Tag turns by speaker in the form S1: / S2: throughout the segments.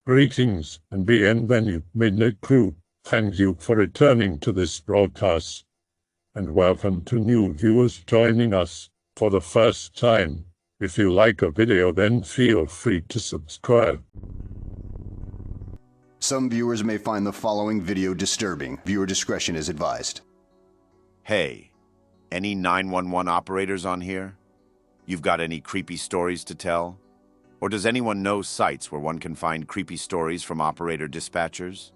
S1: Greetings and bienvenue, Midnight Crew. Thank you for returning to this broadcast. And welcome to new viewers joining us for the first time. If you like a video, then feel free to subscribe.
S2: Some viewers may find the following video disturbing. Viewer discretion is advised.
S3: Hey, any 911 operators on here? You've got any creepy stories to tell? Or does anyone know sites where one can find creepy stories from operator dispatchers?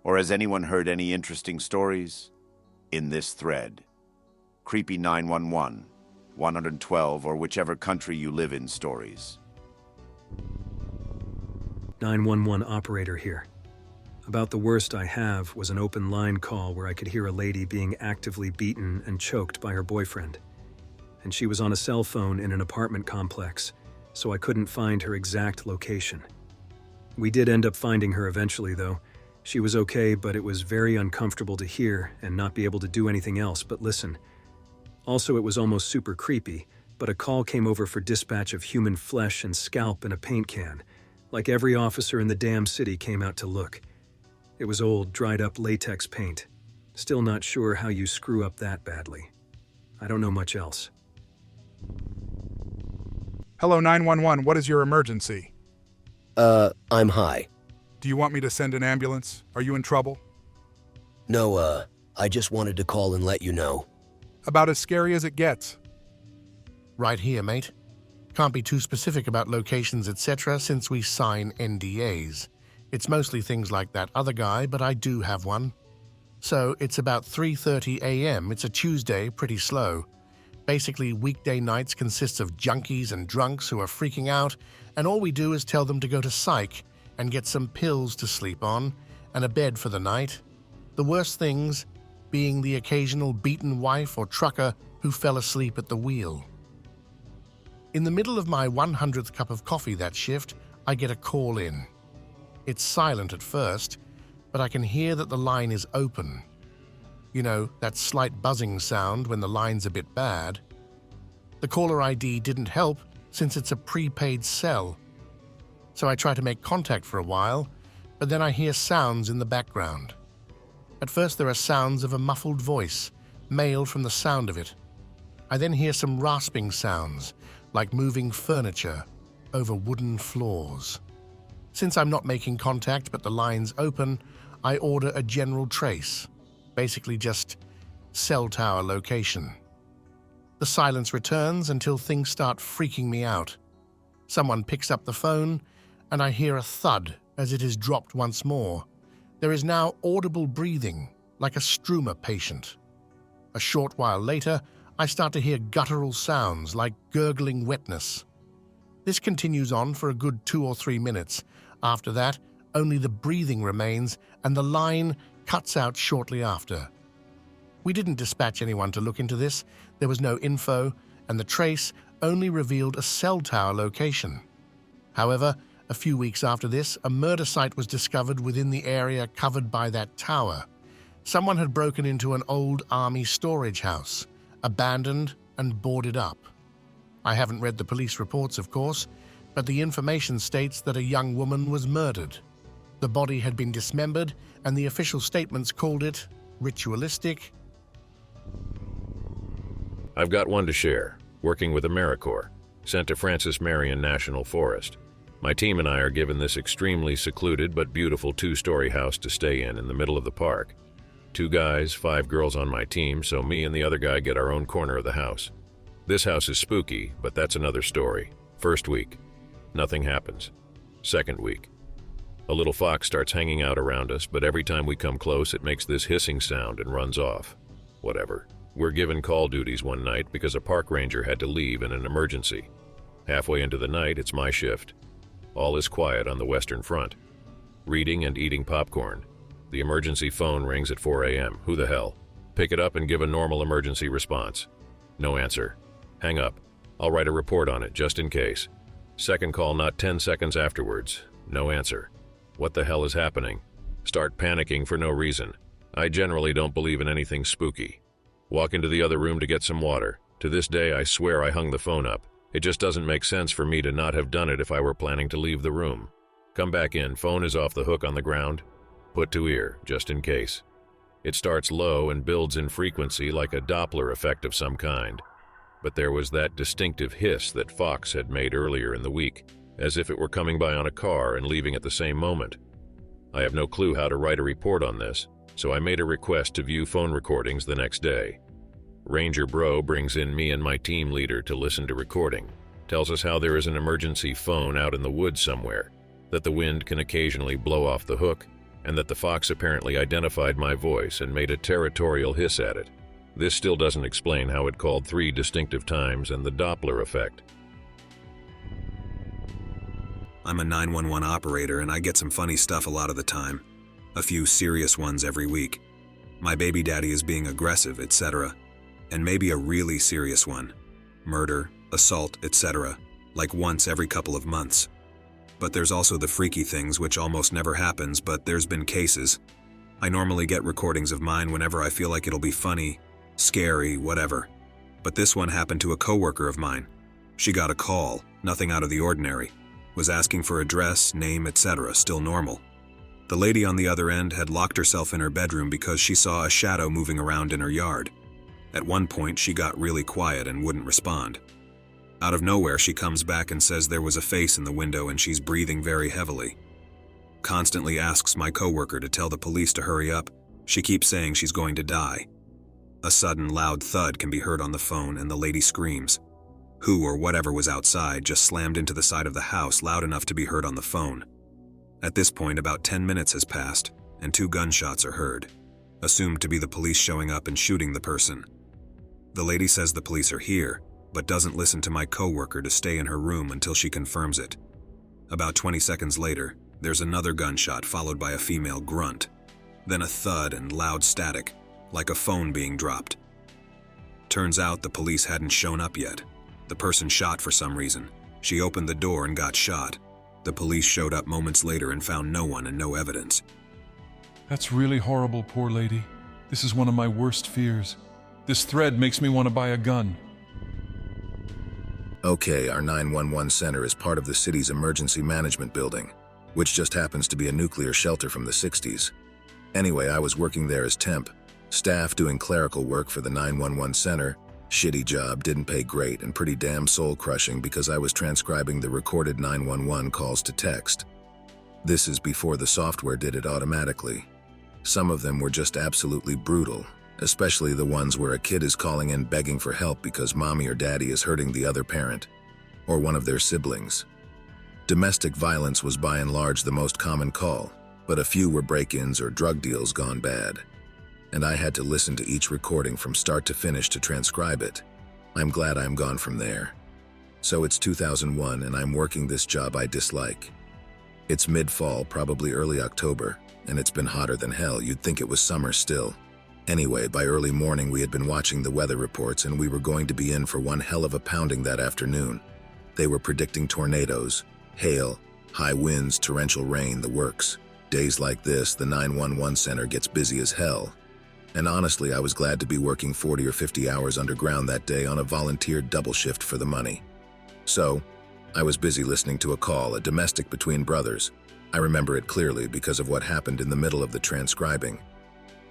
S3: Or has anyone heard any interesting stories? In this thread, Creepy 911, 112 or whichever country you live in stories.
S4: 911 operator here. About the worst I have was an open line call where I could hear a lady being actively beaten and choked by her boyfriend. And she was on a cell phone in an apartment complex, so I couldn't find her exact location. We did end up finding her eventually, though. She was okay, but it was very uncomfortable to hear and not be able to do anything else but listen. Also, it was almost super creepy, but a call came over for dispatch of human flesh and scalp in a paint can, like every officer in the damn city came out to look. It was old, dried-up latex paint. Still not sure how you screw up that badly. I don't know much else.
S5: Hello, 911. What is your emergency?
S6: I'm high.
S5: Do you want me to send an ambulance? Are you in trouble?
S6: No, I just wanted to call and let you know.
S5: About as scary as it gets.
S7: Right here, mate. Can't be too specific about locations, etc., since we sign NDAs. It's mostly things like that other guy, but I do have one. So, it's about 3:30 a.m. It's a Tuesday, pretty slow. Basically, weekday nights consists of junkies and drunks who are freaking out, and all we do is tell them to go to psych and get some pills to sleep on and a bed for the night. The worst things being the occasional beaten wife or trucker who fell asleep at the wheel. In the middle of my 100th cup of coffee that shift, I get a call in. It's silent at first, but I can hear that the line is open. You know, that slight buzzing sound when the line's a bit bad. The caller ID didn't help since it's a prepaid cell. So I try to make contact for a while, but then I hear sounds in the background. At first there are sounds of a muffled voice, male from the sound of it. I then hear some rasping sounds, like moving furniture over wooden floors. Since I'm not making contact but the line's open, I order a general trace. Basically just cell tower location. The silence returns until things start freaking me out. Someone picks up the phone, and I hear a thud as it is dropped once more. There is now audible breathing, like a struma patient. A short while later, I start to hear guttural sounds like gurgling wetness. This continues on for a good 2 or 3 minutes. After that, only the breathing remains, and the line cuts out shortly after. We didn't dispatch anyone to look into this. There was no info, and the trace only revealed a cell tower location. However, a few weeks after this, a murder site was discovered within the area covered by that tower. Someone had broken into an old army storage house, abandoned and boarded up. I haven't read the police reports, of course, but the information states that a young woman was murdered. The body had been dismembered, and the official statements called it ritualistic.
S8: I've got one to share, working with AmeriCorps, sent to Francis Marion National Forest. My team and I are given this extremely secluded but beautiful 2-story house to stay in the middle of the park. 2 guys, 5 girls on my team, so me and the other guy get our own corner of the house. This house is spooky, but that's another story. First week, nothing happens. Second week, a little fox starts hanging out around us, but every time we come close, it makes this hissing sound and runs off. Whatever. We're given call duties one night because a park ranger had to leave in an emergency. Halfway into the night, it's my shift. All is quiet on the Western Front. Reading and eating popcorn. The emergency phone rings at 4 a.m. Who the hell? Pick it up and give a normal emergency response. No answer. Hang up. I'll write a report on it, just in case. Second call not 10 seconds afterwards. No answer. What the hell is happening? Start panicking for no reason. I generally don't believe in anything spooky. Walk into the other room to get some water. To this day, I swear I hung the phone up. It just doesn't make sense for me to not have done it if I were planning to leave the room. Come back in, phone is off the hook on the ground. Put to ear, just in case. It starts low and builds in frequency like a Doppler effect of some kind. But there was that distinctive hiss that Fox had made earlier in the week, as if it were coming by on a car and leaving at the same moment. I have no clue how to write a report on this, so I made a request to view phone recordings the next day. Ranger Bro brings in me and my team leader to listen to recording, tells us how there is an emergency phone out in the woods somewhere, that the wind can occasionally blow off the hook, and that the Fox apparently identified my voice and made a territorial hiss at it. This still doesn't explain how it called 3 distinctive times and the Doppler effect.
S4: I'm a 911 operator and I get some funny stuff a lot of the time. A few serious ones every week. My baby daddy is being aggressive, etc. And maybe a really serious one. Murder, assault, etc. Like once every couple of months. But there's also the freaky things which almost never happens, but there's been cases. I normally get recordings of mine whenever I feel like it'll be funny, scary, whatever. But this one happened to a coworker of mine. She got a call, nothing out of the ordinary. Was asking for address, name, etc., still normal. The lady on the other end had locked herself in her bedroom because she saw a shadow moving around in her yard. At one point, she got really quiet and wouldn't respond. Out of nowhere, she comes back and says there was a face in the window and she's breathing very heavily. Constantly asks my coworker to tell the police to hurry up. She keeps saying she's going to die. A sudden loud thud can be heard on the phone and the lady screams. Who or whatever was outside just slammed into the side of the house loud enough to be heard on the phone. At this point, about 10 minutes has passed and 2 gunshots are heard, assumed to be the police showing up and shooting the person. The lady says the police are here, but doesn't listen to my coworker to stay in her room until she confirms it. About 20 seconds later, there's another gunshot followed by a female grunt. Then a thud and loud static, like a phone being dropped. Turns out the police hadn't shown up yet. The person shot for some reason. She opened the door and got shot. The police showed up moments later and found no one and no evidence.
S9: That's really horrible, poor lady. This is one of my worst fears. This thread makes me want to buy a gun.
S10: Okay, our 911 center is part of the city's emergency management building, which just happens to be a nuclear shelter from the 60s. Anyway, I was working there as temp, staff doing clerical work for the 911 center. Shitty job, didn't pay great, and pretty damn soul-crushing because I was transcribing the recorded 911 calls to text. This is before the software did it automatically. Some of them were just absolutely brutal, especially the ones where a kid is calling in begging for help because mommy or daddy is hurting the other parent, or one of their siblings. Domestic violence was by and large the most common call, but a few were break-ins or drug deals gone bad. And I had to listen to each recording from start to finish to transcribe it. I'm glad I'm gone from there. So it's 2001 and I'm working this job I dislike. It's mid-fall, probably early October, and it's been hotter than hell. You'd think it was summer still. Anyway, by early morning we had been watching the weather reports and we were going to be in for one hell of a pounding that afternoon. They were predicting tornadoes, hail, high winds, torrential rain, the works. Days like this, the 911 center gets busy as hell. And honestly, I was glad to be working 40 or 50 hours underground that day on a volunteered double shift for the money. So, I was busy listening to a call, a domestic between brothers. I remember it clearly because of what happened in the middle of the transcribing.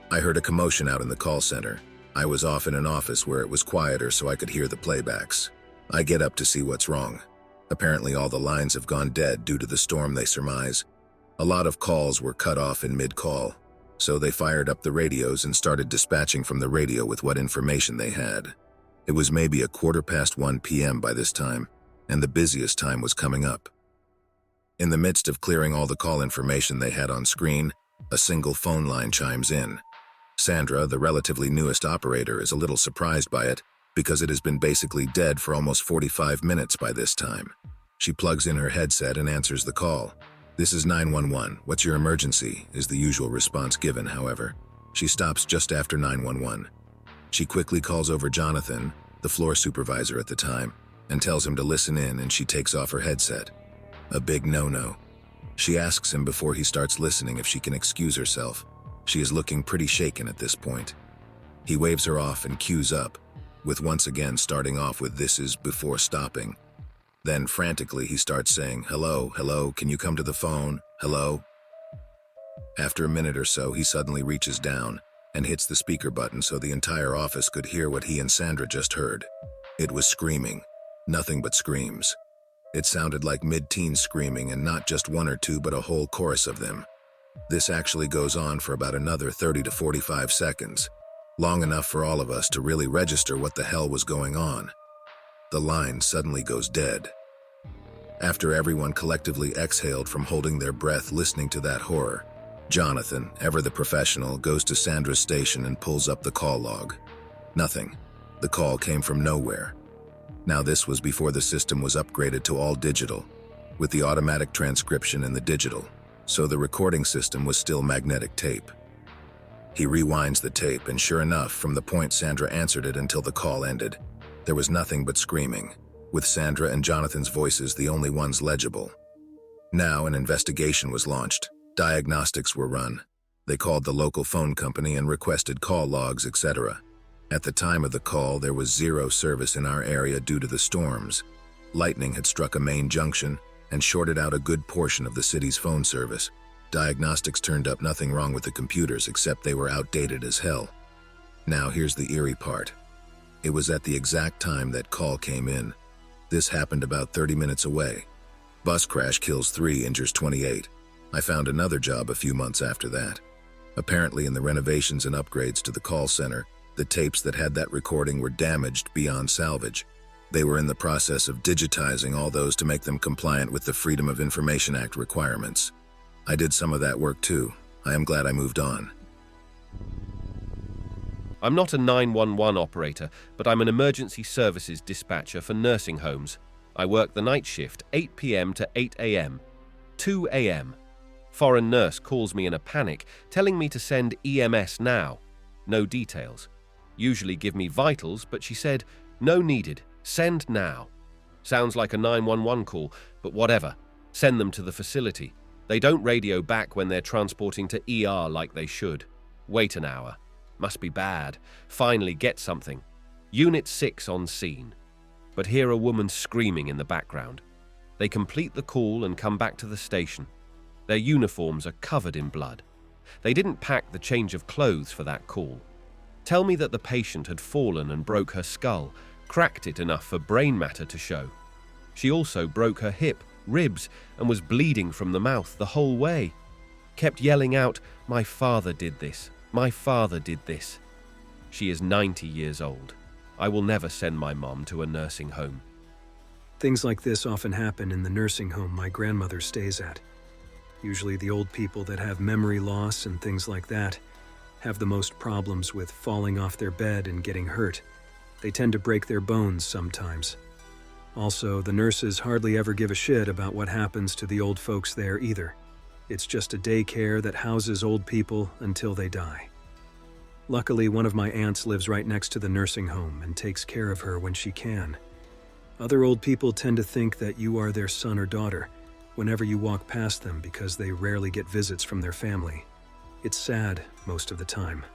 S10: I heard a commotion out in the call center. I was off in an office where it was quieter so I could hear the playbacks. I get up to see what's wrong. Apparently all the lines have gone dead due to the storm, they surmise. A lot of calls were cut off in mid-call. So they fired up the radios and started dispatching from the radio with what information they had. It was maybe 1:15 p.m. by this time, and the busiest time was coming up. In the midst of clearing all the call information they had on screen, a single phone line chimes in. Sandra, the relatively newest operator, is a little surprised by it because it has been basically dead for almost 45 minutes by this time. She plugs in her headset and answers the call. "This is 911. What's your emergency?" is the usual response given, however. She stops just after 911. She quickly calls over Jonathan, the floor supervisor at the time, and tells him to listen in, and she takes off her headset. A big no-no. She asks him before he starts listening if she can excuse herself. She is looking pretty shaken at this point. He waves her off and cues up, with once again starting off with "this is" before stopping. Then, frantically, he starts saying, "Hello, hello, can you come to the phone? Hello?" After a minute or so, he suddenly reaches down and hits the speaker button so the entire office could hear what he and Sandra just heard. It was screaming. Nothing but screams. It sounded like mid-teen screaming, and not just one or two, but a whole chorus of them. This actually goes on for about another 30 to 45 seconds, long enough for all of us to really register what the hell was going on. The line suddenly goes dead. After everyone collectively exhaled from holding their breath listening to that horror, Jonathan, ever the professional, goes to Sandra's station and pulls up the call log. Nothing. The call came from nowhere. Now this was before the system was upgraded to all digital, with the automatic transcription in the digital, so the recording system was still magnetic tape. He rewinds the tape, and sure enough, from the point Sandra answered it until the call ended, there was nothing but screaming, with Sandra and Jonathan's voices the only ones legible. Now an investigation was launched. Diagnostics were run. They called the local phone company and requested call logs, etc. At the time of the call, there was zero service in our area due to the storms. Lightning had struck a main junction and shorted out a good portion of the city's phone service. Diagnostics turned up nothing wrong with the computers except they were outdated as hell. Now here's the eerie part. It was at the exact time that call came in. This happened about 30 minutes away. Bus crash kills 3, injures 28. I found another job a few months after that. Apparently in the renovations and upgrades to the call center, the tapes that had that recording were damaged beyond salvage. They were in the process of digitizing all those to make them compliant with the Freedom of Information Act requirements. I did some of that work too. I am glad I moved on.
S11: I'm not a 911 operator, but I'm an emergency services dispatcher for nursing homes. I work the night shift, 8 p.m. to 8 a.m. 2 a.m. Foreign nurse calls me in a panic, telling me to send EMS now. No details. Usually give me vitals, but she said, "No needed, send now." Sounds like a 911 call, but whatever. Send them to the facility. They don't radio back when they're transporting to ER like they should. Wait an hour. Must be bad. Finally get something. Unit 6 on scene. But hear a woman screaming in the background. They complete the call and come back to the station. Their uniforms are covered in blood. They didn't pack the change of clothes for that call. Tell me that the patient had fallen and broke her skull, cracked it enough for brain matter to show. She also broke her hip, ribs, and was bleeding from the mouth the whole way. Kept yelling out, "My father did this. My father did this." She is 90 years old. I will never send my mom to a nursing home.
S4: Things like this often happen in the nursing home my grandmother stays at. Usually the old people that have memory loss and things like that have the most problems with falling off their bed and getting hurt. They tend to break their bones sometimes. Also, the nurses hardly ever give a shit about what happens to the old folks there either. It's just a daycare that houses old people until they die. Luckily, one of my aunts lives right next to the nursing home and takes care of her when she can. Other old people tend to think that you are their son or daughter whenever you walk past them because they rarely get visits from their family. It's sad most of the time.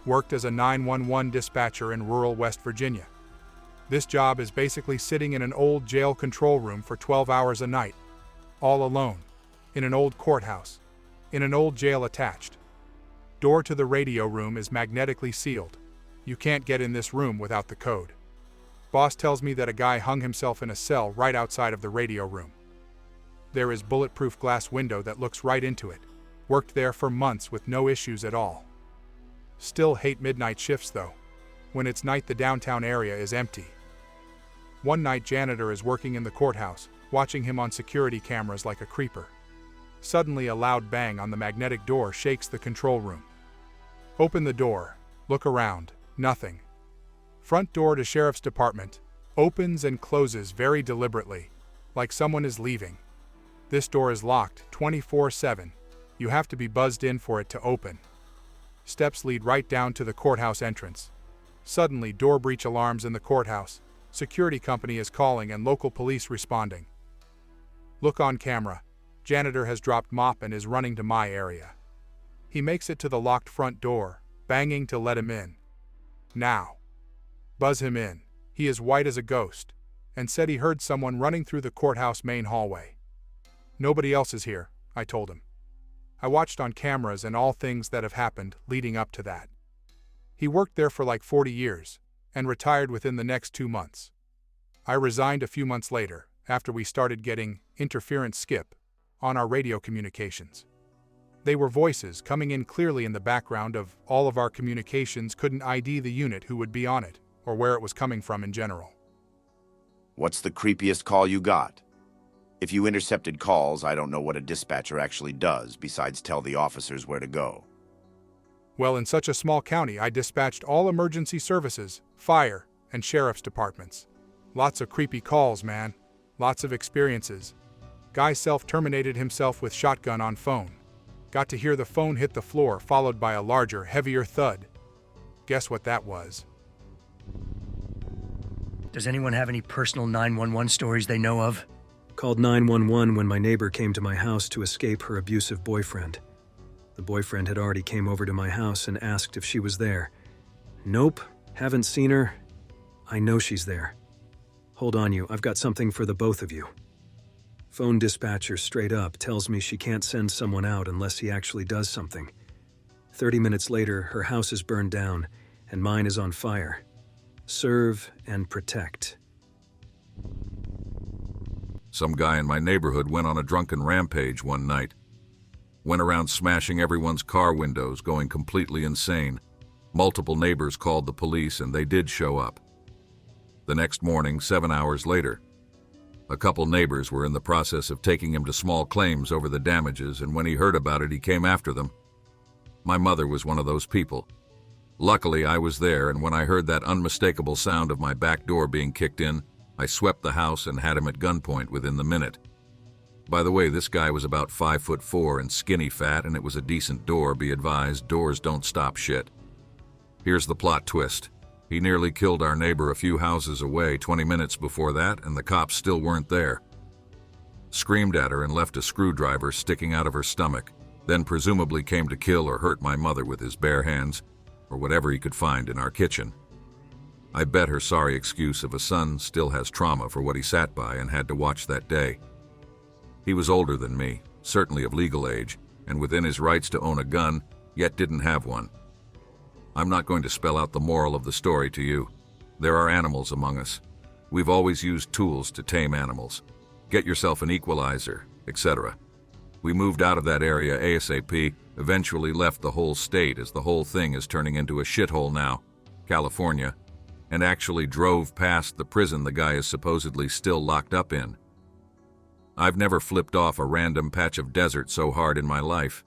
S5: Worked as a 911 dispatcher in rural West Virginia. This job is basically sitting in an old jail control room for 12 hours a night, all alone, in an old courthouse, in an old jail attached. Door to the radio room is magnetically sealed. You can't get in this room without the code. Boss tells me that a guy hung himself in a cell right outside of the radio room. There is bulletproof glass window that looks right into it. Worked there for months with no issues at all. Still hate midnight shifts though. When it's night, the downtown area is empty. One night, janitor is working in the courthouse, watching him on security cameras like a creeper. Suddenly, a loud bang on the magnetic door shakes the control room. Open the door, look around, nothing. Front door to sheriff's department, opens and closes very deliberately, like someone is leaving. This door is locked 24/7. You have to be buzzed in for it to open. Steps lead right down to the courthouse entrance. Suddenly, door breach alarms in the courthouse. Security company is calling and local police responding. Look on camera. Janitor has dropped mop and is running to my area. He makes it to the locked front door, banging to let him in. Now. Buzz him in. He is white as a ghost. and said he heard someone running through the courthouse main hallway. Nobody else is here, I told him. I watched on cameras and all things that have happened leading up to that. He worked there for like 40 years and retired within the next 2 months. I resigned a few months later after we started getting interference skip on our radio communications. They were voices coming in clearly in the background of all of our communications, couldn't ID the unit who would be on it or where it was coming from in general.
S3: What's the creepiest call you got? If you intercepted calls, I don't know what a dispatcher actually does besides tell the officers where to go.
S5: Well, in such a small county, I dispatched all emergency services, fire, and sheriff's departments. Lots of creepy calls, man. Lots of experiences. Guy self-terminated himself with shotgun on phone. Got to hear the phone hit the floor, followed by a larger, heavier thud. Guess what that was?
S6: Does anyone have any personal 911 stories they know of?
S4: Called 911 when my neighbor came to my house to escape her abusive boyfriend. The boyfriend had already came over to my house and asked if she was there. Nope, haven't seen her. I know she's there. Hold on I've got something for the both of you. Phone dispatcher straight up tells me she can't send someone out unless he actually does something. 30 minutes later, her house is burned down and mine is on fire. Serve and protect.
S12: Some guy in my neighborhood went on a drunken rampage one night. Went around smashing everyone's car windows, going completely insane. Multiple neighbors called the police and they did show up. The next morning, 7 hours later, a couple neighbors were in the process of taking him to small claims over the damages, and when he heard about it, he came after them. My mother was one of those people. Luckily, I was there, and when I heard that unmistakable sound of my back door being kicked in, I swept the house and had him at gunpoint within the minute. By the way, this guy was about 5'4" and skinny fat, and it was a decent door, be advised, doors don't stop shit. Here's the plot twist. He nearly killed our neighbor a few houses away 20 minutes before that, and the cops still weren't there. Screamed at her and left a screwdriver sticking out of her stomach, then presumably came to kill or hurt my mother with his bare hands, or whatever he could find in our kitchen. I bet her sorry excuse of a son still has trauma for what he sat by and had to watch that day. He was older than me, certainly of legal age, and within his rights to own a gun, yet didn't have one. I'm not going to spell out the moral of the story to you. There are animals among us. We've always used tools to tame animals. Get yourself an equalizer, etc. We moved out of that area ASAP, eventually left the whole state as the whole thing is turning into a shithole now, California, and actually drove past the prison the guy is supposedly still locked up in. I've never flipped off a random patch of desert so hard in my life.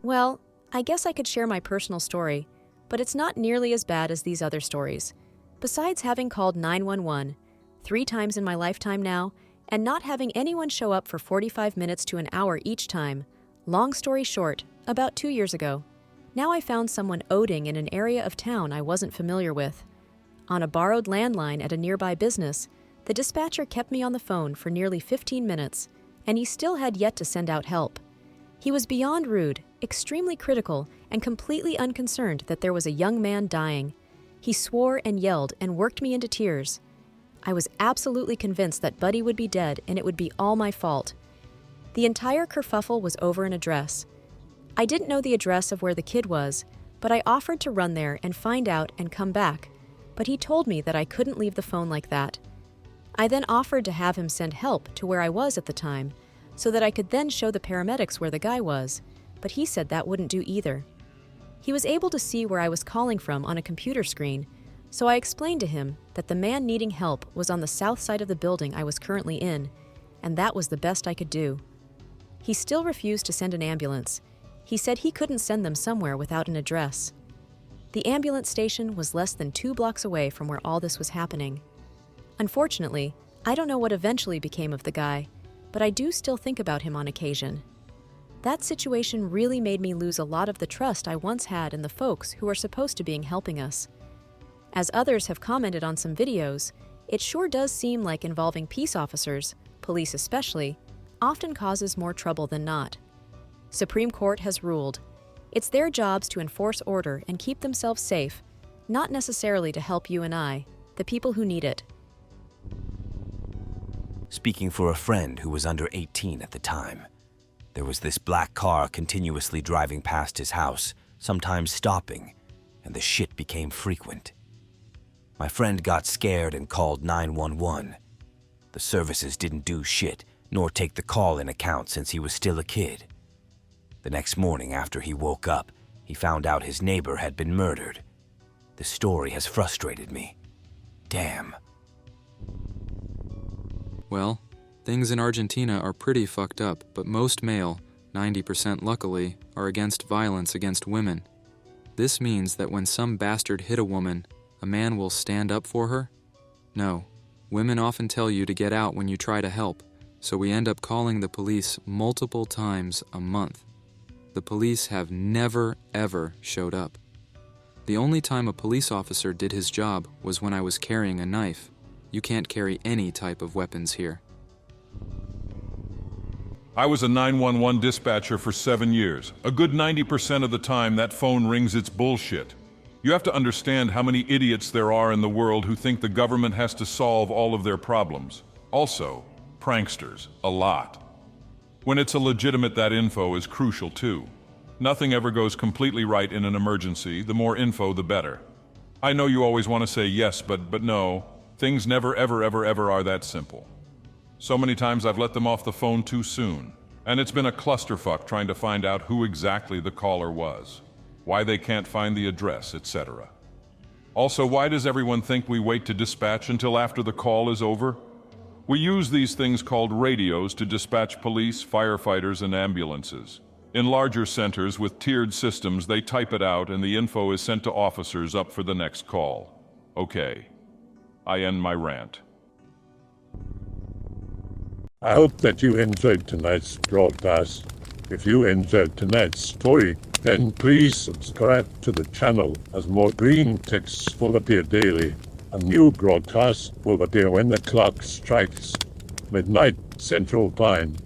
S13: Well, I guess I could share my personal story, but it's not nearly as bad as these other stories. Besides having called 911 3 times in my lifetime now, and not having anyone show up for 45 minutes to an hour each time, long story short, about 2 years ago, now I found someone oding in an area of town I wasn't familiar with. On a borrowed landline at a nearby business, the dispatcher kept me on the phone for nearly 15 minutes, and he still had yet to send out help. He was beyond rude, extremely critical, and completely unconcerned that there was a young man dying. He swore and yelled and worked me into tears. I was absolutely convinced that Buddy would be dead and it would be all my fault. The entire kerfuffle was over an address. I didn't know the address of where the kid was, but I offered to run there and find out and come back, but he told me that I couldn't leave the phone like that. I then offered to have him send help to where I was at the time, so that I could then show the paramedics where the guy was, but he said that wouldn't do either. He was able to see where I was calling from on a computer screen, so I explained to him that the man needing help was on the south side of the building I was currently in, and that was the best I could do. He still refused to send an ambulance. He said he couldn't send them somewhere without an address. The ambulance station was less than 2 blocks away from where all this was happening. Unfortunately, I don't know what eventually became of the guy, but I do still think about him on occasion. That situation really made me lose a lot of the trust I once had in the folks who are supposed to be helping us. As others have commented on some videos, it sure does seem like involving peace officers, police especially, often causes more trouble than not. Supreme Court has ruled. It's their jobs to enforce order and keep themselves safe, not necessarily to help you and I. the people who need it.
S14: Speaking for a friend who was under 18 at the time, there was this black car continuously driving past his house, sometimes stopping, and the shit became frequent. My friend got scared and called 911. The services didn't do shit, nor take the call in account since he was still a kid. The next morning after he woke up, he found out his neighbor had been murdered. The story has frustrated me. Damn.
S15: Well, things in Argentina are pretty fucked up, but most male, 90% luckily, are against violence against women. This means that when some bastard hit a woman, a man will stand up for her? No. Women often tell you to get out when you try to help, so we end up calling the police multiple times a month. The police have never, ever showed up. The only time a police officer did his job was when I was carrying a knife. You can't carry any type of weapons here.
S9: I was a 911 dispatcher for 7 years. A good 90% of the time that phone rings its bullshit. You have to understand how many idiots there are in the world who think the government has to solve all of their problems. Also, pranksters, a lot. When it's a legitimate, that info is crucial too. Nothing ever goes completely right in an emergency. The more info, the better. I know you always want to say yes, but no. Things never, ever are that simple. So many times I've let them off the phone too soon, and it's been a clusterfuck trying to find out who exactly the caller was, why they can't find the address, etc. Also, why does everyone think we wait to dispatch until after the call is over? We use these things called radios to dispatch police, firefighters, and ambulances. In larger centers with tiered systems, they type it out and the info is sent to officers up for the next call. Okay. I end my rant.
S1: I hope that you enjoyed tonight's broadcast. If you enjoyed tonight's story, then please subscribe to the channel as more green texts will appear daily. A new broadcast will appear when the clock strikes midnight Central Time.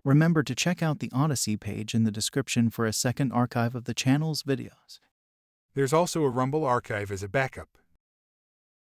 S16: Remember to check out the Odyssey page in the description for a second archive of the channel's videos.
S5: There's also a Rumble archive as a backup.